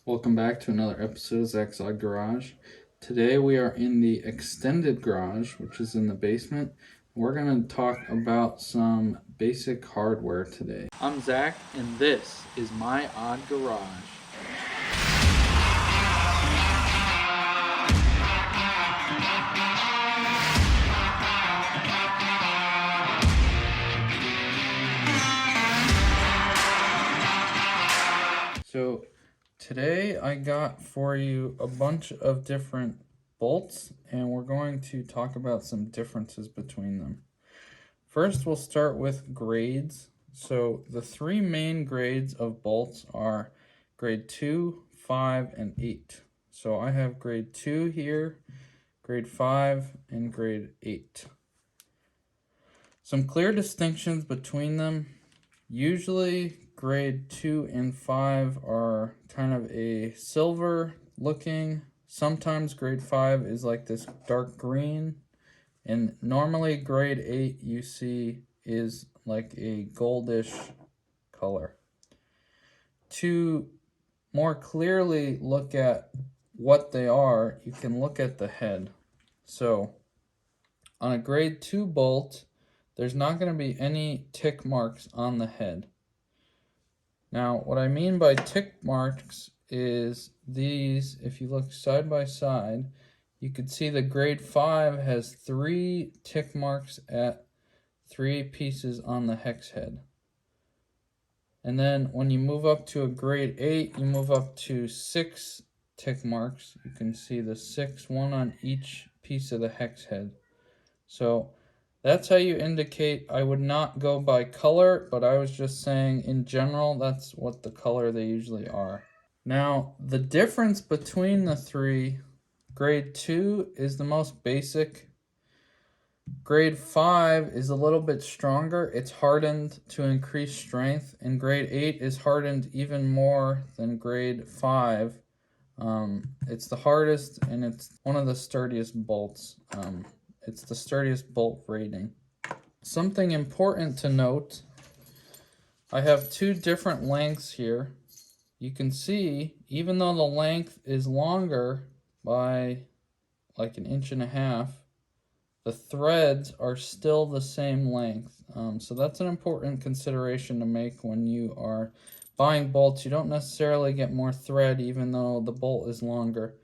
Welcome back to another episode of Zack's Odd Garage. Today we are in the extended garage, which is in the basement. We're going to talk about some basic hardware today. I'm Zack, and this is my Odd Garage. So today I got for you a bunch of different bolts, and we're going to talk about some differences between them. First, we'll start with grades. So the three main grades of bolts are grade 2, 5, and 8. So I have grade 2 here, grade 5, and grade 8. Some clear distinctions between them. Usually grade 2 and 5 are kind of a silver looking. Sometimes grade 5 is like this dark green. And normally grade 8 you see is like a goldish color. To more clearly look at what they are, you can look at the head. So on a grade 2 bolt, there's not going to be any tick marks on the head. Now, what I mean by tick marks is these, if you look side by side, you can see the grade 5 has 3 tick marks at 3 pieces on the hex head. And then when you move up to a grade 8, you move up to 6 tick marks. You can see the 6, one on each piece of the hex head. So that's how you indicate. I would not go by color, but I was just saying in general, that's what the color they usually are. Now, the difference between the three, grade 2 is the most basic. Grade 5 is a little bit stronger. It's hardened to increase strength, and grade 8 is hardened even more than grade 5. It's the hardest, and it's one of the sturdiest bolts. It's the sturdiest bolt rating. Something important to note, I have 2 different lengths here. You can see, even though the length is longer by like 1.5 inches, the threads are still the same length. So that's an important consideration to make when you are buying bolts. You don't necessarily get more thread even though the bolt is longer.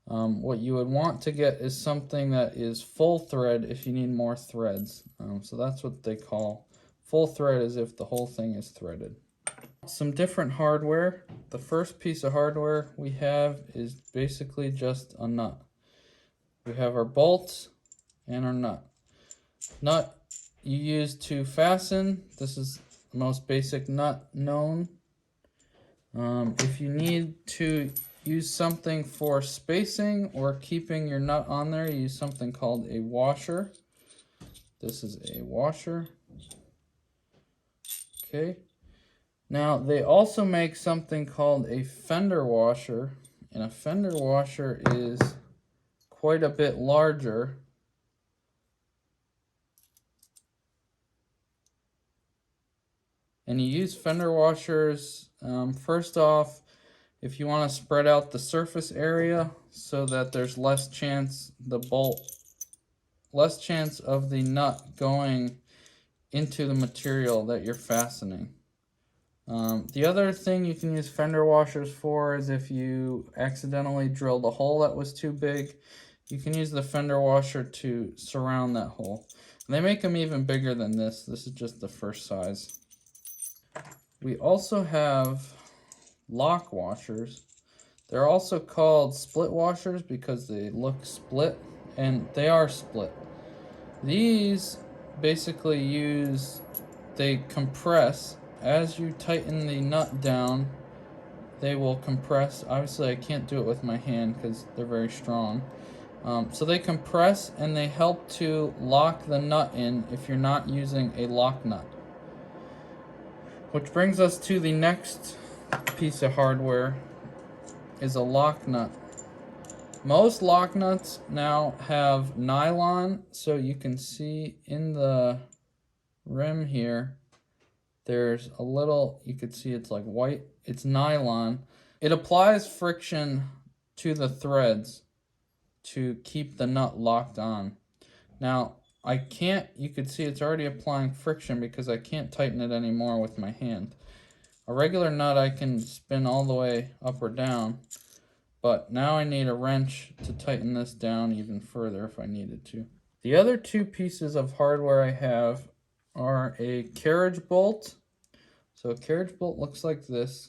What you would want to get is something that is full thread if you need more threads. So that's what they call full thread, as if the whole thing is threaded. Some different hardware. The first piece of hardware we have is basically just a nut. We have our bolts and our nut. Nut you use to fasten. This is the most basic nut known. If you need to use something for spacing or keeping your nut on there, you use something called a washer. This is a washer. Okay. Now, they also make something called a fender washer, and a fender washer is quite a bit larger. And you use fender washers, first off, if you want to spread out the surface area so that there's less chance of the nut going into the material that you're fastening. The other thing you can use fender washers for is if you accidentally drilled a hole that was too big, you can use the fender washer to surround that hole. And they make them even bigger than this. This is just the first size. We also have lock washers. They're also called split washers because they look split, and they are split. These basically they compress. As you tighten the nut down, they will compress. Obviously, I can't do it with my hand because they're very strong. So they compress and they help to lock the nut in if you're not using a lock nut. Which brings us to the next piece of hardware, is a lock nut. Most lock nuts now have nylon, so you can see in the rim here, there's a little, you can see it's like white, it's nylon. It applies friction to the threads to keep the nut locked on. Now, I can't, you could see it's already applying friction because I can't tighten it anymore with my hand. A regular nut I can spin all the way up or down, but now I need a wrench to tighten this down even further if I needed to. The other two pieces of hardware I have are a carriage bolt. So a carriage bolt looks like this.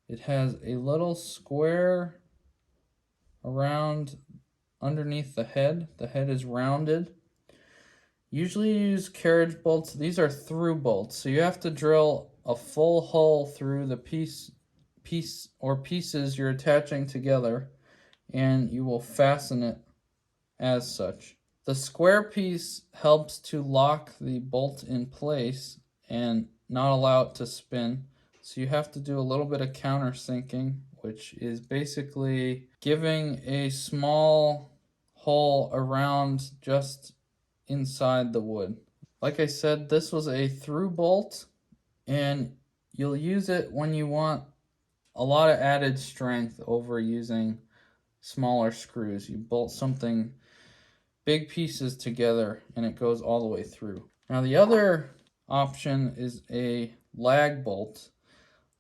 It has a little square around underneath the head. The head is rounded. Usually you use carriage bolts. These are through bolts, so you have to drill a full hole through the piece or pieces you're attaching together, and you will fasten it as such. The square piece helps to lock the bolt in place and not allow it to spin. So you have to do a little bit of countersinking, which is basically giving a small hole around just inside the wood. Like I said, this was a through bolt, and you'll use it when you want a lot of added strength over using smaller screws. You bolt something big pieces together and it goes all the way through. Now the other option is a lag bolt.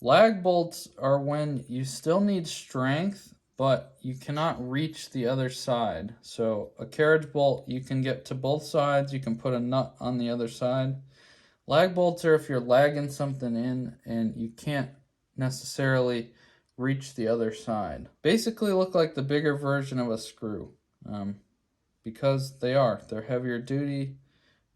Lag bolts are when you still need strength, but you cannot reach the other side. So a carriage bolt, you can get to both sides, you can put a nut on the other side. Lag bolts are if you're lagging something in and you can't necessarily reach the other side. Basically look like the bigger version of a screw, because they're heavier duty,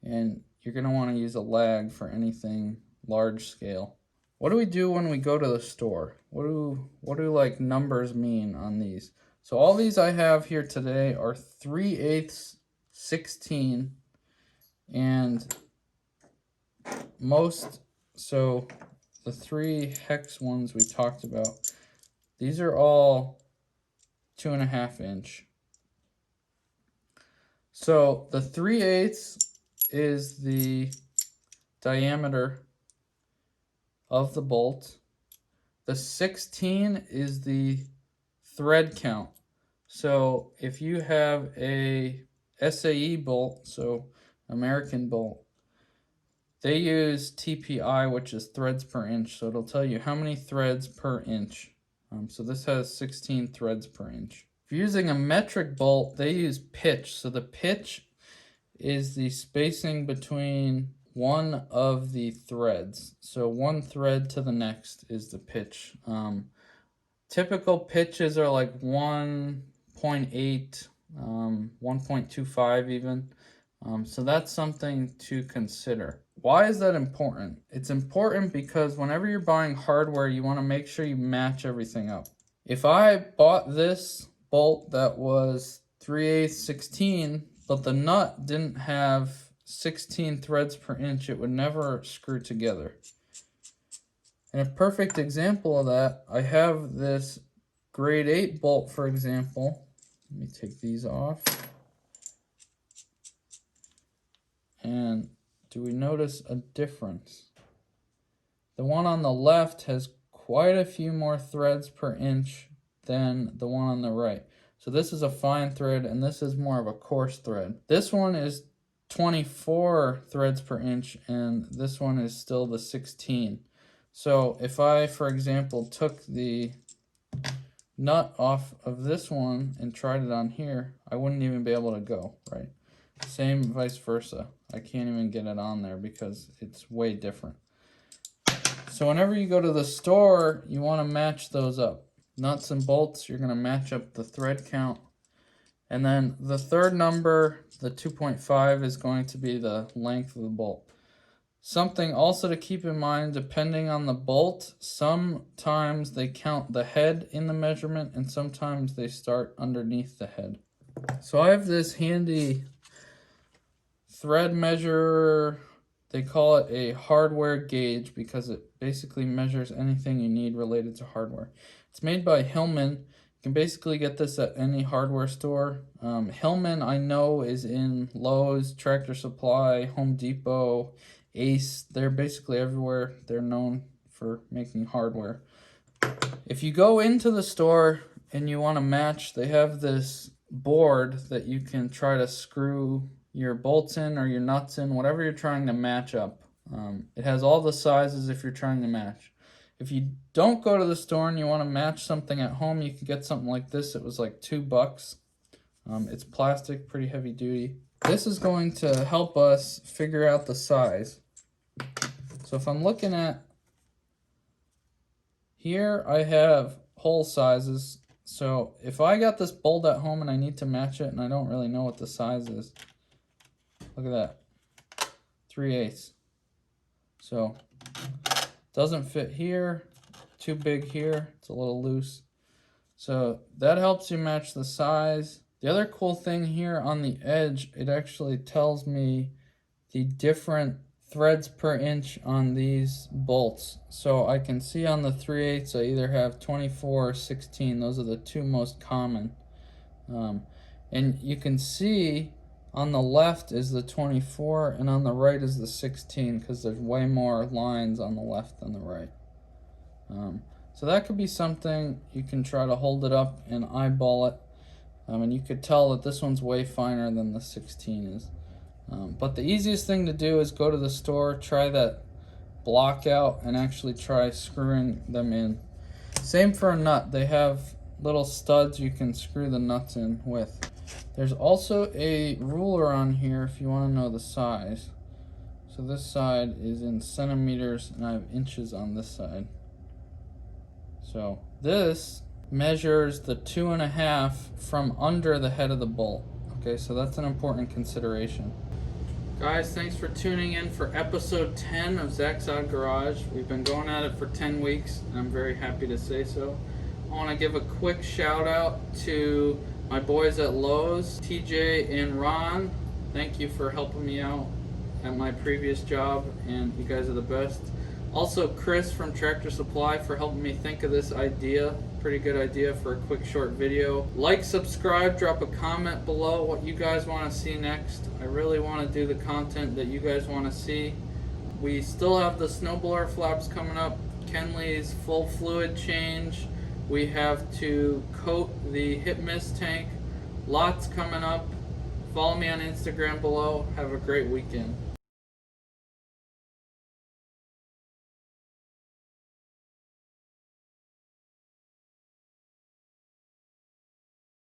and you're going to want to use a lag for anything large scale. What do we do when we go to the store? What do like numbers mean on these? So all these I have here today are 3/8 16, and so the 3 hex ones we talked about, these are all 2.5 inch. So the 3/8 is the diameter of the bolt. The 16 is the thread count. So if you have a SAE bolt, so American bolt, they use TPI, which is threads per inch. So it'll tell you how many threads per inch. So this has 16 threads per inch. If you're using a metric bolt, they use pitch. So the pitch is the spacing between one of the threads. So one thread to the next is the pitch. Typical pitches are like 1.8, 1.25 even. So that's something to consider. Why is that important? It's important because whenever you're buying hardware, you want to make sure you match everything up. If I bought this bolt that was 3/8 16, but the nut didn't have 16 threads per inch, it would never screw together. And a perfect example of that, I have this grade 8 bolt, for example. Let me take these off. And do we notice a difference? The one on the left has quite a few more threads per inch than the one on the right. So this is a fine thread and this is more of a coarse thread. This one is 24 threads per inch and this one is still the 16. So if I, for example, took the nut off of this one and tried it on here, I wouldn't even be able to go, right? Same vice versa. I can't even get it on there because it's way different. So whenever you go to the store, you want to match those up. Nuts and bolts, you're going to match up the thread count. And then the third number, the 2.5, is going to be the length of the bolt. Something also to keep in mind, depending on the bolt, sometimes they count the head in the measurement and sometimes they start underneath the head. So I have this handy thread measure. They call it a hardware gauge because it basically measures anything you need related to hardware. It's made by Hillman. You can basically get this at any hardware store. Hillman, I know, is in Lowe's, Tractor Supply, Home Depot, Ace. They're basically everywhere. They're known for making hardware. If you go into the store and you want to match, they have this board that you can try to screw your bolts in or your nuts in, whatever you're trying to match up. It has all the sizes if you're trying to match. If you don't go to the store and you want to match something at home, you can get something like this. It was like $2. It's plastic, pretty heavy duty. This is going to help us figure out the size. So if I'm looking at here, I have hole sizes. So if I got this bolt at home and I need to match it and I don't really know what the size is, look at that, 3/8. So doesn't fit here, too big here, it's a little loose. So that helps you match the size. The other cool thing here on the edge, it actually tells me the different threads per inch on these bolts. So I can see on the 3/8 I either have 24 or 16. Those are the two most common. And you can see on the left is the 24 and on the right is the 16 because there's way more lines on the left than the right. So that could be something you can try to hold it up and eyeball it. And you could tell that this one's way finer than the 16 is. But the easiest thing to do is go to the store, try that block out, and actually try screwing them in. Same for a nut. They have little studs you can screw the nuts in with. There's also a ruler on here if you want to know the size. So this side is in centimeters and I have inches on this side. So this measures the 2.5 from under the head of the bolt. Okay, so that's an important consideration. Guys, thanks for tuning in for episode 10 of Zack's Odd Garage. We've been going at it for 10 weeks, and I'm very happy to say so. I want to give a quick shout out to my boys at Lowe's, TJ and Ron. Thank you for helping me out at my previous job, and you guys are the best. Also, Chris from Tractor Supply for helping me think of this idea. Pretty good idea for a quick short video. Like, subscribe, drop a comment below what you guys want to see next. I really want to do the content that you guys want to see. We still have the snowblower flaps coming up, Kenley's full fluid change. We have to coat the hip mist tank. Lots coming up. Follow me on Instagram below. Have a great weekend.